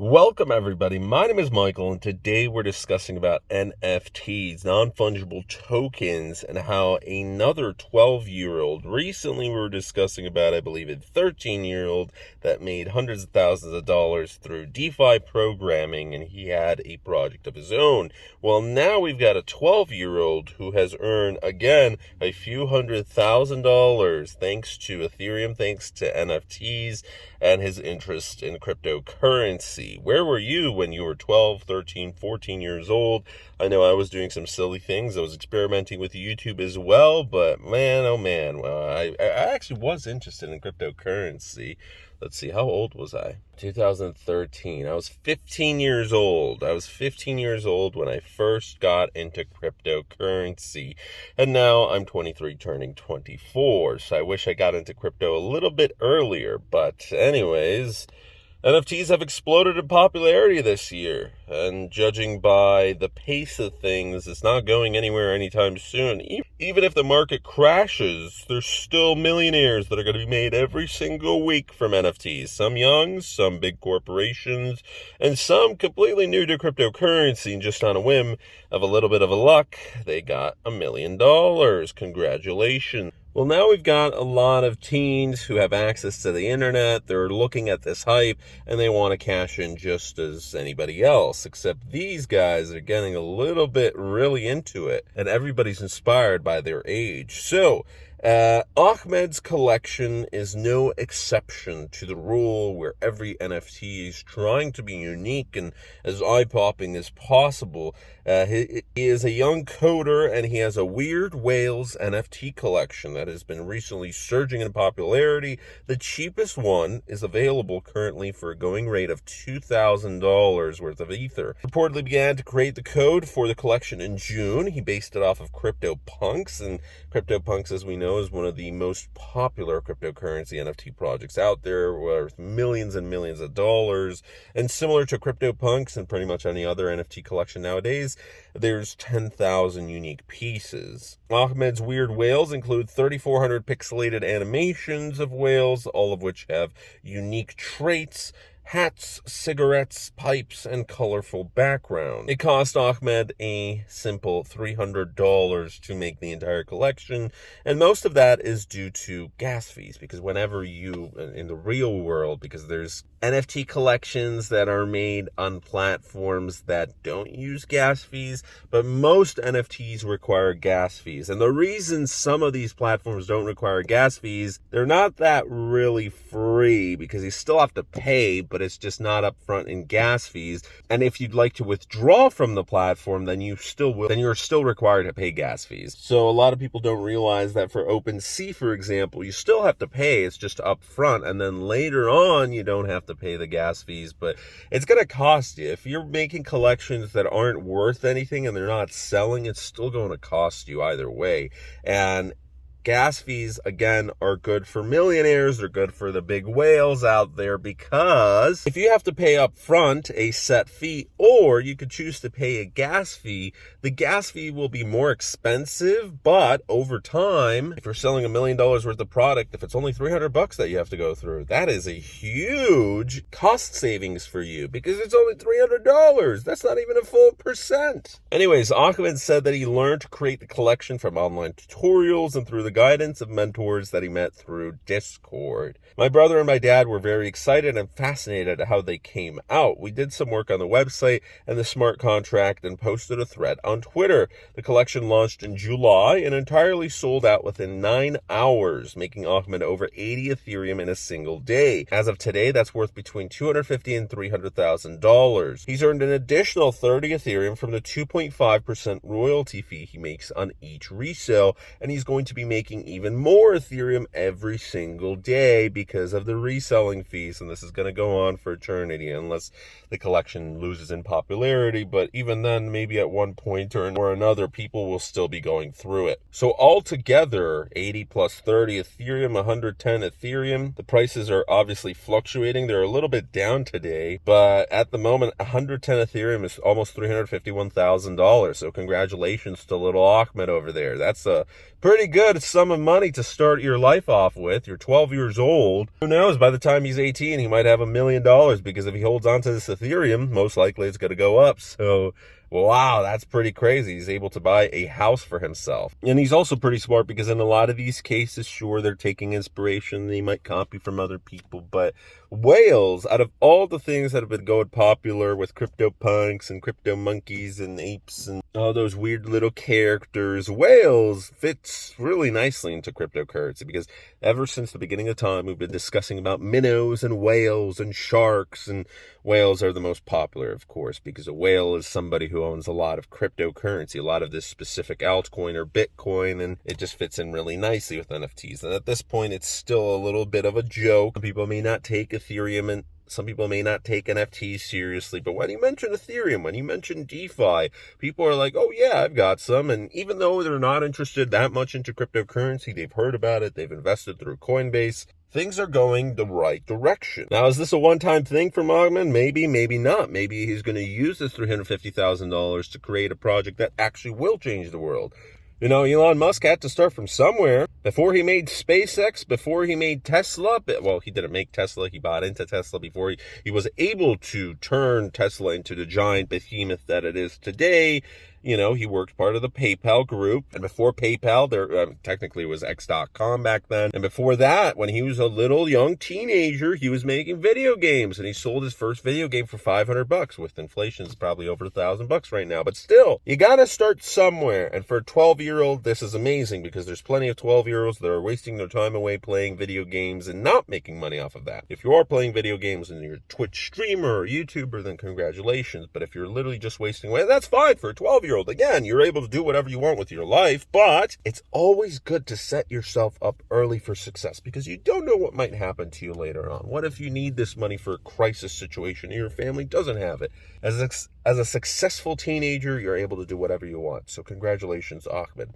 Welcome everybody, my name is Michael and today we're discussing about NFTs, non-fungible tokens, and how another 12-year-old, recently we were discussing about, I believe, a 13-year-old that made hundreds of thousands of dollars through DeFi programming, and he had a project of his own. Well, now we've got a 12-year-old who has earned, again, a few $100,000 thanks to Ethereum, thanks to NFTs, and his interest in cryptocurrency. Where were you when you were 12, 13, 14 years old? I know I was doing some silly things. I was experimenting with YouTube as well, but man, oh man, I actually was interested in cryptocurrency. Let's see, how old was I? 2013. I was 15 years old. I was 15 years old when I first got into cryptocurrency. And now I'm 23 turning 24. So I wish I got into crypto a little bit earlier. But anyways, NFTs have exploded in popularity this year, and judging by the pace of things, it's not going anywhere anytime soon. Even if the market crashes, there's still millionaires that are going to be made every single week from NFTs. Some young, some big corporations, and some completely new to cryptocurrency, and just on a whim of a little bit of a luck, they got $1 million. Congratulations. Well, now we've got a lot of teens who have access to the internet. They're looking at this hype and they want to cash in just as anybody else, except these guys are getting a little bit really into it, and everybody's inspired by their age. So Ahmed's collection is no exception to the rule, where every NFT is trying to be unique and as eye-popping as possible. He is a young coder, and he has a Weird Whales NFT collection that has been recently surging in popularity. The cheapest one is available currently for a going rate of $2,000 worth of Ether. Reportedly began to create the code for the collection in June. He based it off of CryptoPunks, and CryptoPunks, as we know, is one of the most popular cryptocurrency NFT projects out there, worth millions and millions of dollars. And similar to CryptoPunks and pretty much any other NFT collection nowadays, there's 10,000 unique pieces. Ahmed's Weird Whales include 3,400 pixelated animations of whales, all of which have unique traits, hats, cigarettes, pipes, and colorful background. It cost Ahmed a simple $300 to make the entire collection, and most of that is due to gas fees, because whenever you, in the real world, because there's NFT collections that are made on platforms that don't use gas fees, but most NFTs require gas fees. And the reason some of these platforms don't require gas fees, they're not that really free, because you still have to pay, but it's just not upfront in gas fees. And if you'd like to withdraw from the platform, then you still will. Then you're still required to pay gas fees. So a lot of people don't realize that for OpenSea, for example, you still have to pay. It's just upfront, and then later on you don't have to pay the gas fees, but it's going to cost you. If you're making collections that aren't worth anything and they're not selling, it's still going to cost you either way. And gas fees, again, are good for millionaires. They're good for the big whales out there, because if you have to pay up front a set fee, or you could choose to pay a gas fee, the gas fee will be more expensive, but over time, if you're selling $1 million worth of product, if it's only $300 that you have to go through, that is a huge cost savings for you, because it's only $300. That's not even a full percent. Anyways, Ahmed said that he learned to create the collection from online tutorials and through the guidance of mentors that he met through Discord. My brother and my dad were very excited and fascinated at how they came out. We did some work on the website and the smart contract and posted a thread on Twitter. The collection launched in July and entirely sold out within 9 hours, making Ahmed over 80 Ethereum in a single day. As of today, that's worth between $250,000 and $300,000. He's earned an additional 30 Ethereum from the 2.5% royalty fee he makes on each resale, and he's going to be making even more Ethereum every single day because of the reselling fees, and this is going to go on for eternity unless the collection loses in popularity. But even then, maybe at one point or another, people will still be going through it. So altogether, 80 plus 30 Ethereum, 110 Ethereum. The prices are obviously fluctuating. They're a little bit down today, but at the moment, 110 Ethereum is almost $351,000. So congratulations to little Ahmed over there. That's a pretty good sum of money to start your life off with. You're 12 years old. Who knows, by the time he's 18, he might have $1 million, because if he holds on to this Ethereum, most likely it's going to go up. So, wow, that's pretty crazy. He's able to buy a house for himself. And he's also pretty smart, because in a lot of these cases, sure, they're taking inspiration. They might copy from other people. But whales, out of all the things that have been going popular with CryptoPunks and crypto monkeys and apes and all those weird little characters, whales fits really nicely into cryptocurrency, because ever since the beginning of time, we've been discussing about minnows and whales and sharks, and whales are the most popular, of course, because a whale is somebody who owns a lot of cryptocurrency, a lot of this specific altcoin or Bitcoin, and it just fits in really nicely with NFTs. And at this point, it's still a little bit of a joke. Some people may not take Ethereum, and some people may not take NFTs seriously, but when you mention Ethereum, when you mention DeFi, people are like, oh yeah, I've got some. And even though they're not interested that much into cryptocurrency, they've heard about it, they've invested through Coinbase, things are going the right direction. Now, is this a one-time thing for Mogman? Maybe, maybe not. Maybe he's going to use this $350,000 to create a project that actually will change the world. You know, Elon Musk had to start from somewhere. Before he made SpaceX, before he made Tesla, well, he didn't make Tesla, he bought into Tesla before he was able to turn Tesla into the giant behemoth that it is today. You know, he worked part of the PayPal group. And before PayPal, technically it was X.com back then. And before that, when he was a little young teenager, he was making video games. And he sold his first video game for $500. With inflation, it's probably over $1,000 right now. But still, you got to start somewhere. And for a 12-year-old, this is amazing, because there's plenty of 12-year-olds that are wasting their time away playing video games and not making money off of that. If you are playing video games and you're a Twitch streamer or YouTuber, then congratulations. But if you're literally just wasting away, that's fine for a 12-year-old. Again, you're able to do whatever you want with your life, but it's always good to set yourself up early for success, because you don't know what might happen to you later on. What if you need this money for a crisis situation and your family doesn't have it? As a successful teenager, you're able to do whatever you want. So congratulations, Ahmed.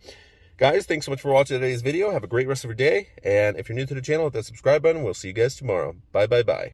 Guys, thanks so much for watching today's video. Have a great rest of your day. And if you're new to the channel, hit that subscribe button. We'll see you guys tomorrow. Bye, bye, bye.